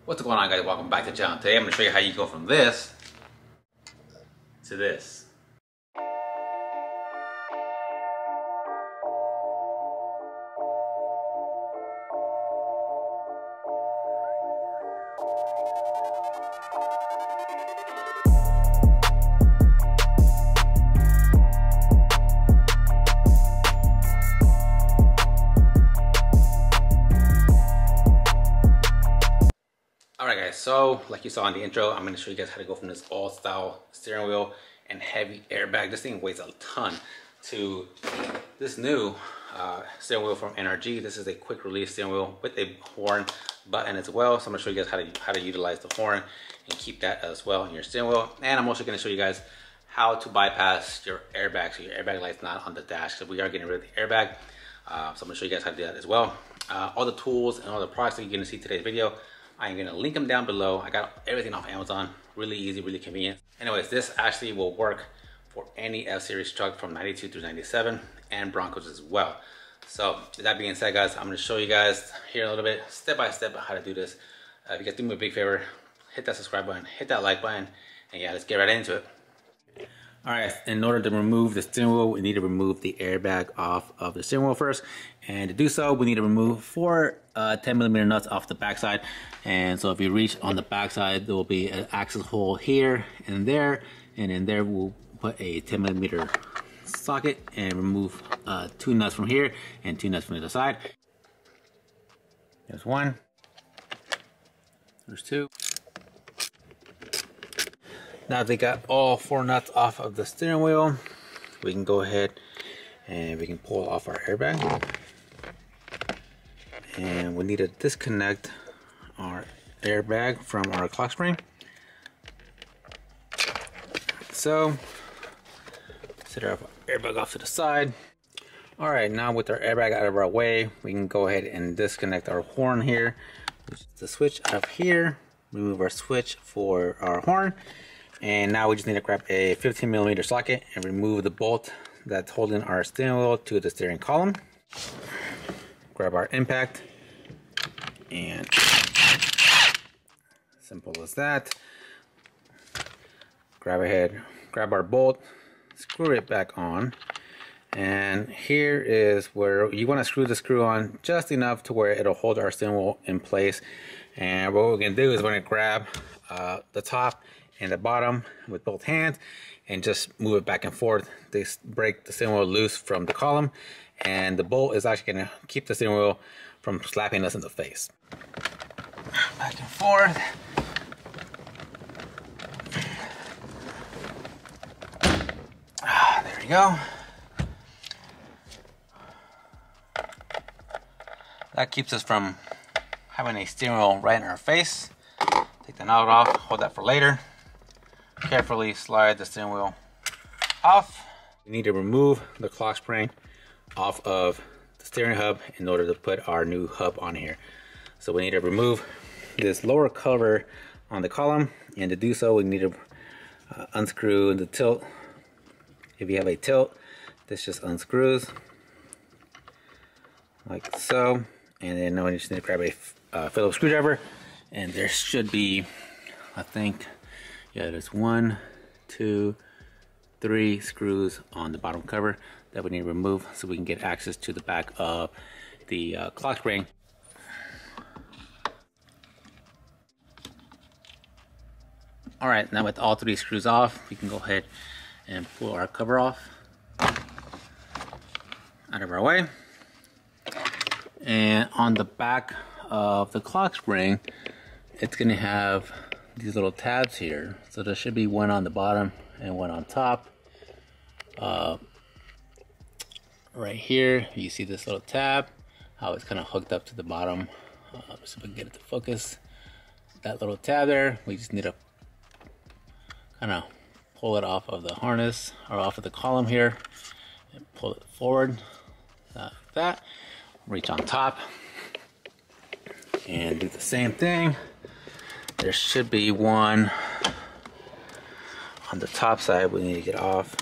What's going on, guys? Welcome back to the channel. Today I'm going to show you how you go from this to this. Alright guys, so like you saw in the intro, I'm going to show you guys how to go from this old style steering wheel and heavy airbag. This thing weighs a ton, to this new steering wheel from NRG. This is a quick release steering wheel with a horn button as well. So I'm going to show you guys how to utilize the horn and keep that as well in your steering wheel. And I'm also going to show you guys how to bypass your airbag, so your airbag light's not on the dash. So we are getting rid of the airbag. So I'm going to show you guys how to do that as well. All the tools and all the products that you're going to see in today's video, I'm going to link them down below. I got everything off Amazon. Really easy, really convenient. Anyways, this actually will work for any F-Series truck from 92 through 97 and Broncos as well. So with that being said, guys, I'm going to show you guys here a little bit, step by step, how to do this. If you guys do me a big favor, hit that subscribe button, hit that like button, and yeah, let's get right into it. Alright, in order to remove the steering wheel, we need to remove the airbag off of the steering wheel first. And to do so, we need to remove 4 10mm nuts off the backside. And so if you reach on the backside, there will be an access hole here and there. And in there, we'll put a 10mm socket and remove 2 nuts from here and 2 nuts from the other side. There's 1. There's 2. Now they got all 4 nuts off of the steering wheel, we can go ahead and we can pull off our airbag. And we need to disconnect our airbag from our clock spring. So set our airbag off to the side. Alright, now with our airbag out of our way, we can go ahead and disconnect our horn here. The switch up here, remove our switch for our horn. And now we just need to grab a 15mm socket and remove the bolt that's holding our steering wheel to the steering column. Grab our impact, and simple as that. Grab our bolt, screw it back on, and here is where you want to screw the screw on just enough to where it'll hold our steering wheel in place. And what we're going to do is we're going to grab the top and the bottom with both hands and just move it back and forth. They break the steering wheel loose from the column, and the bolt is actually going to keep the steering wheel from slapping us in the face. Back and forth. There we go. That keeps us from having a steering wheel right in our face. Take the knob off, hold that for later. Carefully slide the steering wheel off. We need to remove the clock spring off of the steering hub in order to put our new hub on here. So we need to remove this lower cover on the column, and to do so we need to unscrew the tilt. If you have a tilt, this just unscrews like so, and then now we just need to grab a Phillips screwdriver, and there should be, I think, yeah, there's 1, 2, 3 screws on the bottom cover that we need to remove so we can get access to the back of the clock spring. Alright, now with all 3 screws off, we can go ahead and pull our cover off out of our way. And on the back of the clock spring, it's going to have these little tabs here. So there should be one on the bottom and one on top. Right here, you see this little tab, how it's kind of hooked up to the bottom. So we can get it to focus. That little tab there, we just need to kind of pull it off of the harness or off of the column here and pull it forward like that. Reach on top and do the same thing. There should be one on the top side we need to get off.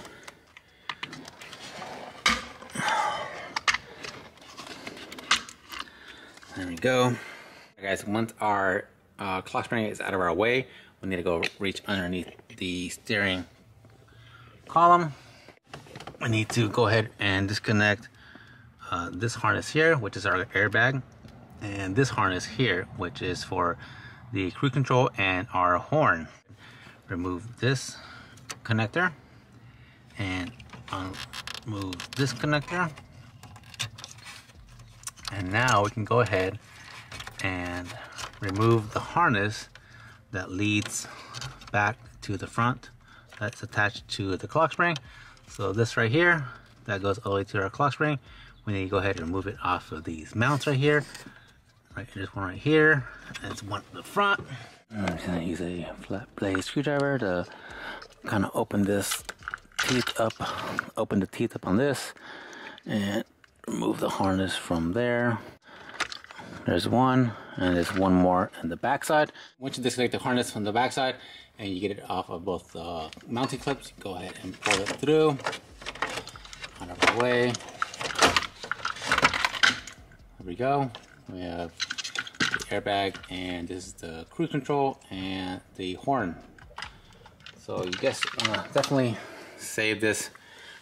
There we go. Guys, once our clock spring is out of our way, we need to go reach underneath the steering column. We need to go ahead and disconnect this harness here, which is our airbag, and this harness here, which is for the cruise control and our horn. Remove this connector and remove this connector, and now we can go ahead and remove the harness that leads back to the front that's attached to the clock spring. So this right here, that goes all the way to our clock spring. We need to go ahead and remove it off of these mounts right here. Right, there's one right here, and it's one at the front. I'm just gonna use a flat blade screwdriver to kind of open this teeth up, open the teeth up on this, and remove the harness from there. There's one, and there's one more in the back side. Once you disconnect the harness from the back side and you get it off of both mounting clips, go ahead and pull it through, out of our way. There we go. We have the airbag, and this is the cruise control and the horn. So you guys definitely save this.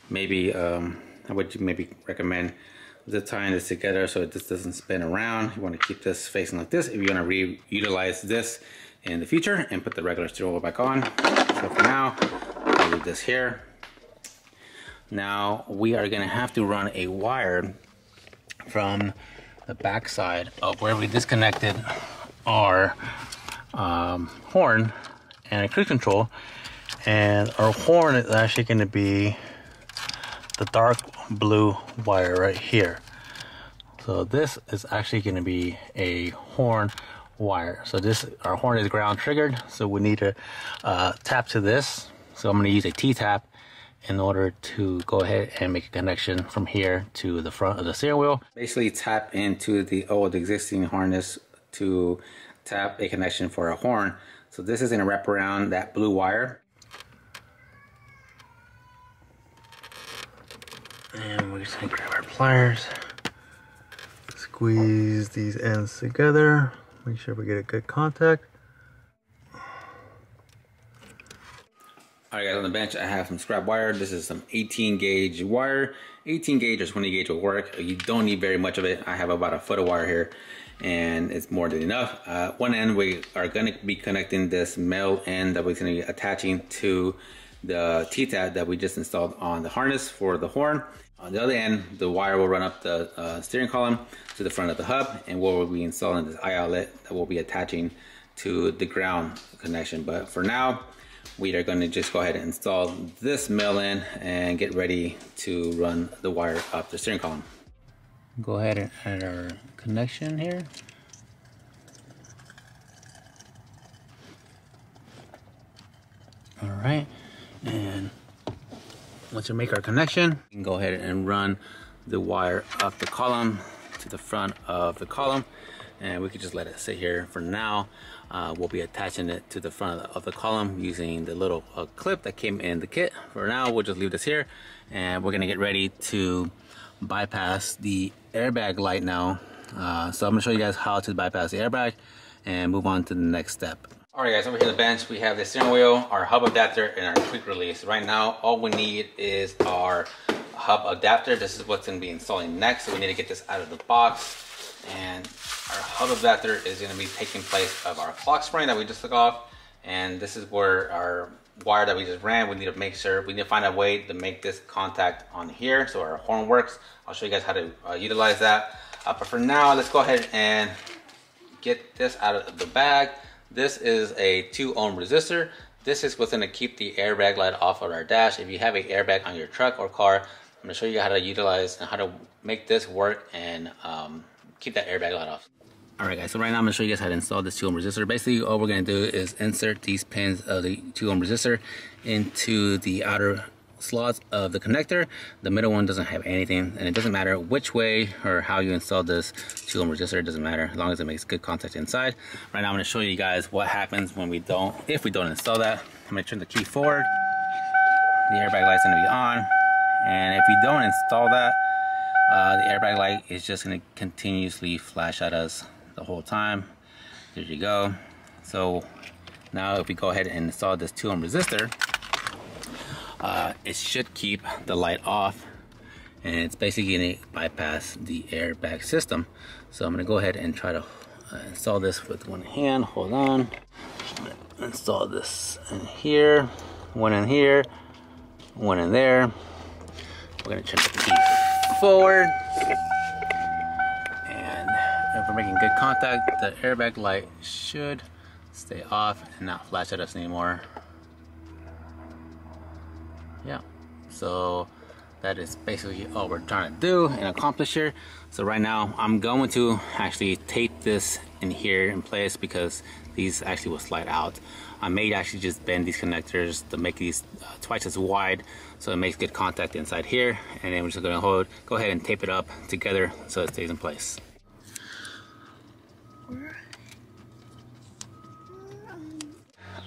Maybe I would maybe recommend zip tying this together so this doesn't spin around. You want to keep this facing like this if you want to reutilize this in the future and put the regular steering wheel back on. So for now, I'll leave this here. Now we are going to have to run a wire from the back side of where we disconnected our horn and a cruise control, and our horn is actually going to be the dark blue wire right here. So this is actually going to be a horn wire. So this, our horn is ground triggered, so we need to tap to this. So I'm going to use a T-tap in order to go ahead and make a connection from here to the front of the steering wheel. Basically tap into the old existing harness to tap a connection for a horn. So this is going to wrap around that blue wire. And we're just going to grab our pliers, squeeze these ends together, make sure we get a good contact. Alright guys, on the bench I have some scrap wire. This is some 18 gauge wire. 18 gauge or 20 gauge will work. You don't need very much of it. I have about a foot of wire here, and it's more than enough. One end we are going to be connecting this male end that we're going to be attaching to the T-tap that we just installed on the harness for the horn. On the other end, the wire will run up the steering column to the front of the hub, and we'll be installing this eye outlet that we'll be attaching to the ground connection. But for now, we are going to just go ahead and install this male end and get ready to run the wire up the steering column. Go ahead and add our connection here. All right, and once we make our connection, we can go ahead and run the wire up the column to the front of the column, and we could just let it sit here for now. We'll be attaching it to the front of the column using the little clip that came in the kit. For now, we'll just leave this here, and we're gonna get ready to bypass the airbag light now. So I'm gonna show you guys how to bypass the airbag and move on to the next step. Alright guys, over here on the bench we have the steering wheel, our hub adapter, and our quick release. Right now all we need is our hub adapter. This is what's going to be installing next, so we need to get this out of the box. And our hub adapter is going to be taking place of our clock spring that we just took off, and this is where our wire that we just ran, we need to make sure, we need to find a way to make this contact on here so our horn works. I'll show you guys how to utilize that. But for now, let's go ahead and get this out of the bag. This is a 2 ohm resistor. This is what's going to keep the airbag light off of our dash. If you have an airbag on your truck or car, I'm going to show you how to utilize and how to make this work and keep that airbag light off. Alright guys, so right now I'm going to show you guys how to install this 2 ohm resistor. Basically all we're going to do is insert these pins of the 2 ohm resistor into the outer slots of the connector. The middle one doesn't have anything, and it doesn't matter which way or how you install this 2 ohm resistor. It doesn't matter as long as it makes good contact inside. Right now I'm going to show you guys what happens when we don't, if we don't install that. I'm going to turn the key forward. The airbag light's going to be on, and if we don't install that, the airbag light is just going to continuously flash at us the whole time. There you go. So now if we go ahead and install this 2 ohm resistor, it should keep the light off, and it's basically going to bypass the airbag system. So I'm going to go ahead and try to install this with one hand. Hold on. Install this in here, one in here, one in there. We're going to turn the key forward, and if we're making good contact, the airbag light should stay off and not flash at us anymore. Yeah, so that is basically all we're trying to do and accomplish here. So right now I'm going to actually tape this in here in place because these actually will slide out. I may actually just bend these connectors to make these twice as wide so it makes good contact inside here, and then we're just going to go ahead and tape it up together so it stays in place.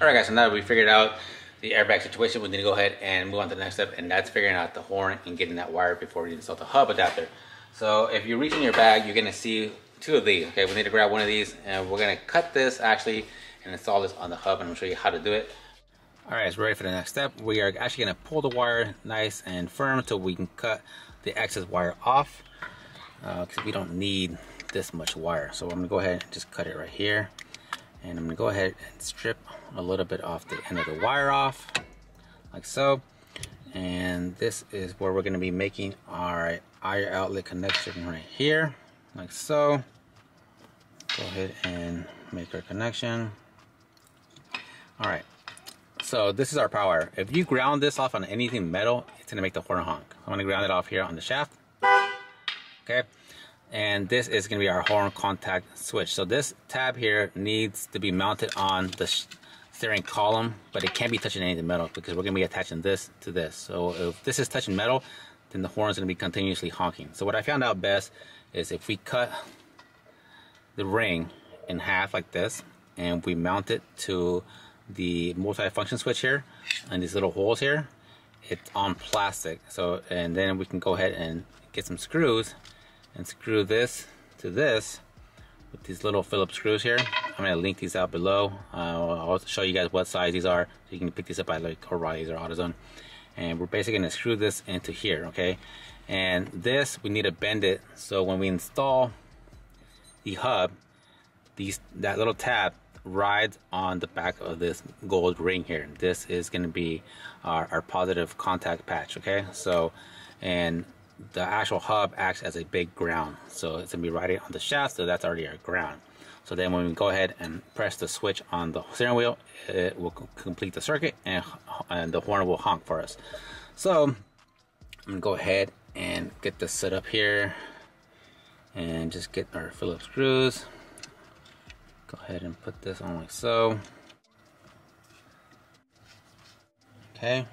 Alright guys, so now that we figured out the airbag situation, we need to go ahead and move on to the next step, and that's figuring out the horn and getting that wire before we install the hub adapter. So if you reach in your bag, you're going to see 2 of these. Okay, we need to grab one of these, and we're going to cut this actually and install this on the hub, and I'll show you how to do it. Alright, so ready for the next step. We are actually going to pull the wire nice and firm so we can cut the excess wire off, because we don't need this much wire. So I'm going to go ahead and just cut it right here, and I'm going to go ahead and strip a little bit off the end of the wire off, like so. And this is where we're going to be making our IR outlet connection right here, like so. Go ahead and make our connection. Alright, so this is our power. If you ground this off on anything metal, it's going to make the horn honk. I'm going to ground it off here on the shaft. Okay, and this is going to be our horn contact switch. So this tab here needs to be mounted on the steering column, but it can't be touching any of the metal because we're going to be attaching this to this. So if this is touching metal, then the horn is going to be continuously honking. So what I found out best is if we cut the ring in half like this, and we mount it to the multi-function switch here and these little holes here, it's on plastic. So, and then we can go ahead and get some screws and screw this to this with these little Phillips screws here. I'm going to link these out below. I'll show you guys what size these are, so you can pick these up at like O'Reilly's or AutoZone. And we're basically going to screw this into here, okay? And this, we need to bend it so when we install the hub, that little tab rides on the back of this gold ring here. This is going to be our positive contact patch, okay? So, and the actual hub acts as a big ground, so it's going to be riding on the shaft, so that's already our ground. So then when we go ahead and press the switch on the steering wheel, it will complete the circuit, and the horn will honk for us. So I'm going to go ahead and get this set up here and just get our Phillips screws. Go ahead and put this on like so. Okay.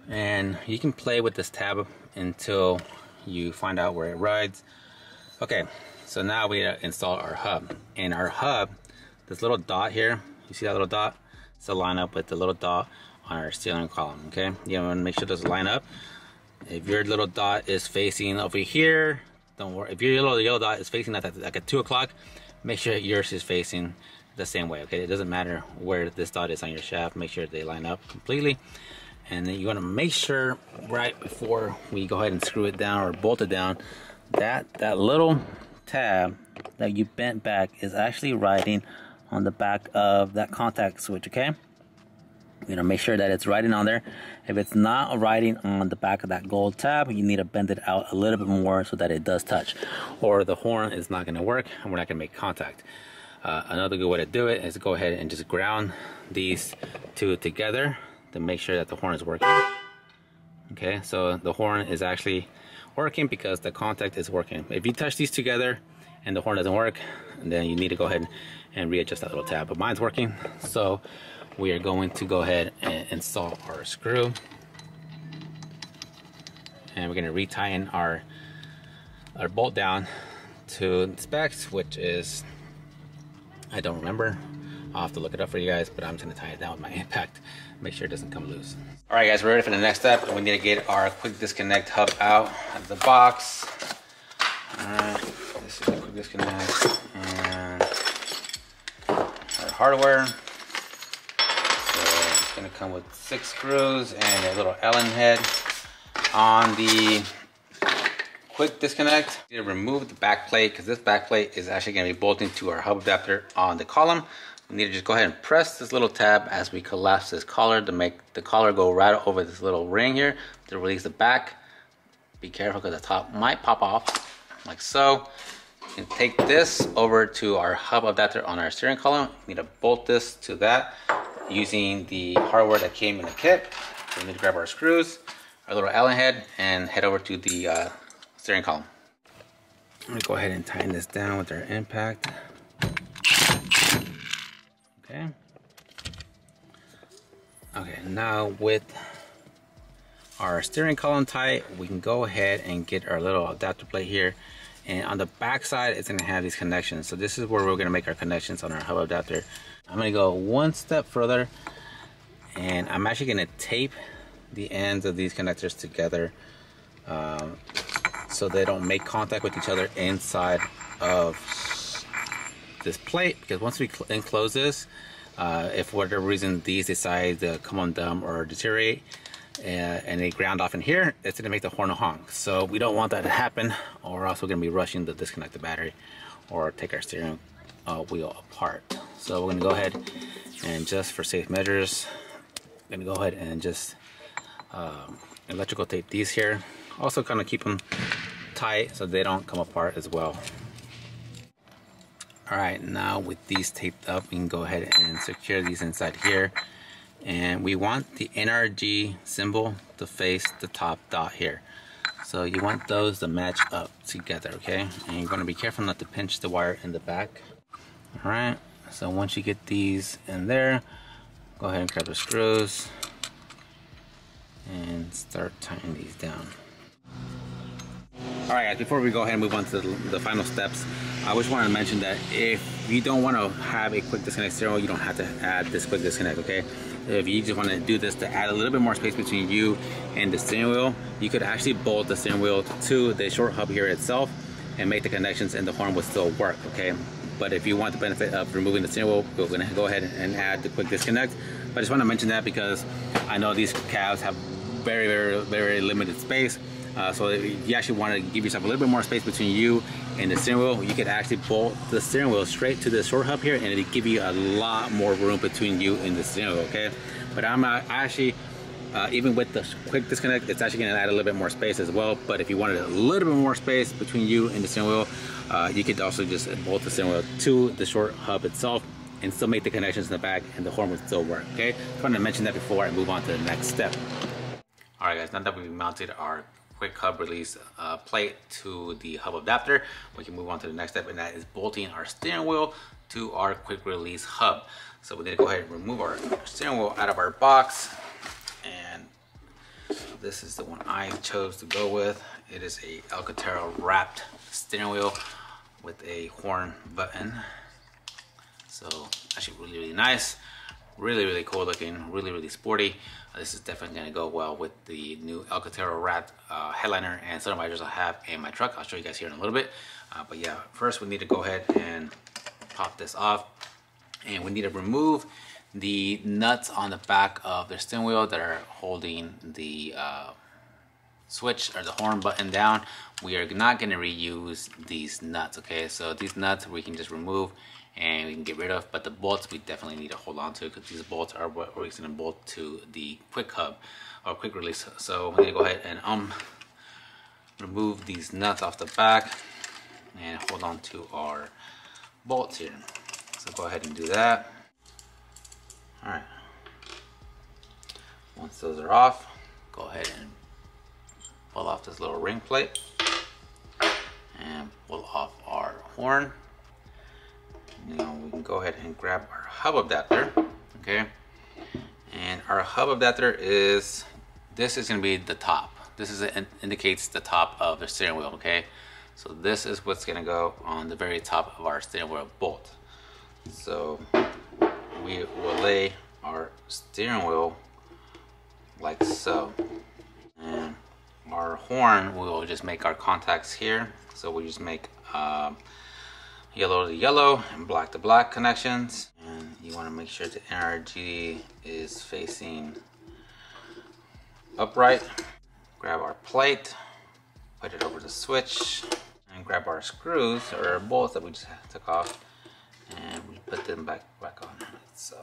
And you can play with this tab until you find out where it rides. Okay, so now we install our hub. And our hub, this little dot here, you see that little dot? It's to line up with the little dot on our steering column, okay? You want to make sure those line up. If your little dot is facing over here, don't worry. If your little yellow dot is facing like at 2 o'clock, make sure yours is facing the same way, okay? It doesn't matter where this dot is on your shaft, make sure they line up completely. And then you want to make sure right before we go ahead and screw it down or bolt it down, that little tab that you bent back is actually riding on the back of that contact switch, okay? You know, make sure that it's riding on there. If it's not riding on the back of that gold tab, you need to bend it out a little bit more so that it does touch, or the horn is not going to work and we're not going to make contact. Another good way to do it is to go ahead and just ground these two together to make sure that the horn is working. Okay, so the horn is actually working because the contact is working. If you touch these together and the horn doesn't work, then you need to go ahead and readjust that little tab. But mine's working, so we are going to go ahead and install our screw. And we're going to retie in our bolt down to specs, which is, I don't remember. I'll have to look it up for you guys, but I'm just going to tie it down with my impact. Make sure it doesn't come loose. All right, guys, we're ready for the next step. We need to get our quick disconnect hub out of the box. All right, this is a quick disconnect. And hardware. So it's gonna come with 6 screws and a little Allen head. On the quick disconnect, you need to remove the back plate because this back plate is actually going to be bolting to our hub adapter on the column. We need to just go ahead and press this little tab as we collapse this collar to make the collar go right over this little ring here to release the back. Be careful because the top might pop off like so. You can take this over to our hub adapter on our steering column. You need to bolt this to that using the hardware that came in the kit. So we need to grab our screws, our little Allen head, and head over to the steering column. I'm gonna go ahead and tighten this down with our impact. Okay. Okay, now with our steering column tight, we can go ahead and get our little adapter plate here. And on the back side, it's gonna have these connections. So this is where we're gonna make our connections on our hub adapter. I'm gonna go one step further, and I'm actually gonna tape the ends of these connectors together so they don't make contact with each other inside of this plate, because once we enclose this, if for whatever reason these decide to come undone or deteriorate and they ground off in here, it's going to make the horn honk. So we don't want that to happen, or else we're going to be rushing to disconnect the battery or take our steering wheel apart. So we're going to go ahead and, just for safe measures, I'm going to go ahead and just electrical tape these here. Also kind of keep them tight so they don't come apart as well. Alright, now with these taped up, we can go ahead and secure these inside here. And we want the NRG symbol to face the top dot here. So you want those to match up together, okay? And you're going to be careful not to pinch the wire in the back. Alright, so once you get these in there, go ahead and grab the screws and start tightening these down. Alright guys, before we go ahead and move on to the final steps, I just wanted to mention that if you don't want to have a quick disconnect steering wheel, you don't have to add this quick disconnect, okay? If you just want to do this to add a little bit more space between you and the steering wheel, you could actually bolt the steering wheel to the short hub here itself and make the connections, and the horn would still work, okay? But if you want the benefit of removing the steering wheel, we're going to go ahead and add the quick disconnect. But I just want to mention that because I know these cabs have very limited space. So if you actually want to give yourself a little bit more space between you and the steering wheel, you could actually bolt the steering wheel straight to the short hub here, and it'll give you a lot more room between you and the steering wheel, okay? But I'm not actually, even with the quick disconnect, it's actually going to add a little bit more space as well. But if you wanted a little bit more space between you and the steering wheel, you could also just bolt the steering wheel to the short hub itself and still make the connections in the back, and the horn would still work, okay? I wanted to mention that before I move on to the next step. Alright guys, now that we've mounted our quick hub release plate to the hub adapter, we can move on to the next step, and that is bolting our steering wheel to our quick release hub. So we need to go ahead and remove our steering wheel out of our box, and this is the one I chose to go with. It is a Alcantara wrapped steering wheel with a horn button. So actually really nice, really cool looking, really sporty. This is definitely going to go well with the new Alcantara wrapped headliner and sun visors I have in my truck. I'll show you guys here in a little bit. But yeah, first we need to go ahead and pop this off, and we need to remove the nuts on the back of the steering wheel that are holding the switch or the horn button down. We are not going to reuse these nuts, okay? So these nuts we can just remove and we can get rid of, but the bolts we definitely need to hold on to, because these bolts are what we're going to bolt to the quick hub or quick release. So we're going to go ahead and remove these nuts off the back and hold on to our bolts here. So go ahead and do that. Alright, once those are off, go ahead and pull off this little ring plate and pull off our horn. Now we can go ahead and grab our hub adapter, okay? And our hub adapter is, this is going to be the top. This is indicates the top of the steering wheel, okay? So this is what's going to go on the very top of our steering wheel bolt. So we will lay our steering wheel like so, and our horn, we will just make our contacts here. So we just make yellow to yellow and black to black connections, and you want to make sure the NRG is facing upright. Grab our plate, put it over the switch, and grab our screws or bolts that we just took off, and we put them back on. So,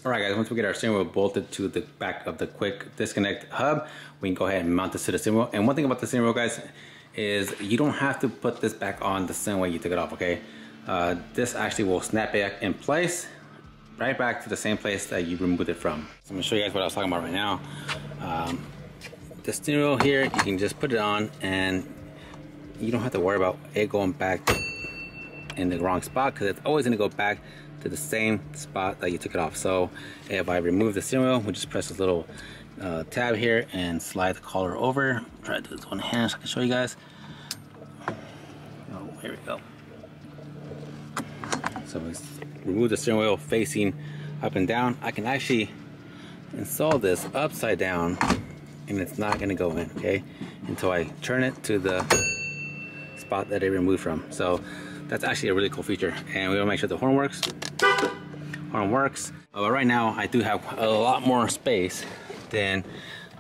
all right, guys. Once we get our steering wheel bolted to the back of the quick disconnect hub, we can go ahead and mount this to the steering wheel. And one thing about the steering wheel, guys, is you don't have to put this back on the same way you took it off. Okay, this actually will snap back in place, right back to the same place that you removed it from. So I'm gonna show you guys what I was talking about right now. The steering wheel here, you can just put it on and you don't have to worry about it going back in the wrong spot, because it's always going to go back to the same spot that you took it off. So if I remove the steering wheel, we just press this little tab here and slide the collar over. Try to do this one hand so I can show you guys. Oh, here we go. So we remove the steering wheel facing up and down. I can actually install this upside down and it's not going to go in, okay, until I turn it to the spot that it removed from. So that's actually a really cool feature, and we will make sure the horn works. Horn works. But right now I do have a lot more space than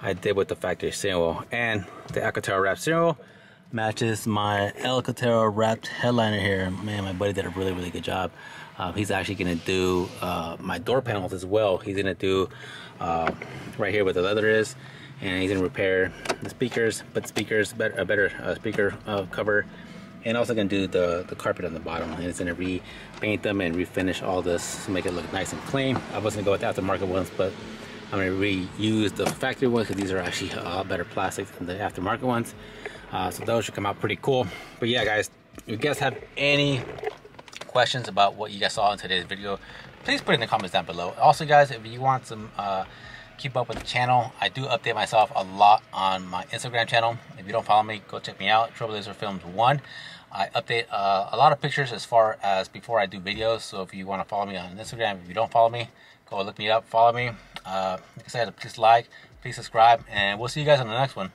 I did with the factory steering wheel, and the Alcantara wrapped steering wheel matches my Alcantara wrapped headliner here. Man, my buddy did a really good job. He's actually going to do my door panels as well. He's going to do right here where the leather is, and he's going to repair the speakers, put speakers, a better speaker cover, and also going to do the carpet on the bottom. And it's going to repaint them and refinish all this to make it look nice and clean. I was going to go with the aftermarket ones, but I'm going to reuse the factory ones because these are actually a lot better plastic than the aftermarket ones. So those should come out pretty cool. But yeah, guys, if you guys have any questions about what you guys saw in today's video, please put it in the comments down below. Also, guys, if you want some keep up with the channel, I do update myself a lot on my Instagram channel. If you don't follow me, go check me out, Trailblazer Films 1. I update a lot of pictures as far as before I do videos. So if you want to follow me on Instagram, if you don't follow me, go look me up, follow me. Like I said, please like, please subscribe, and we'll see you guys on the next one.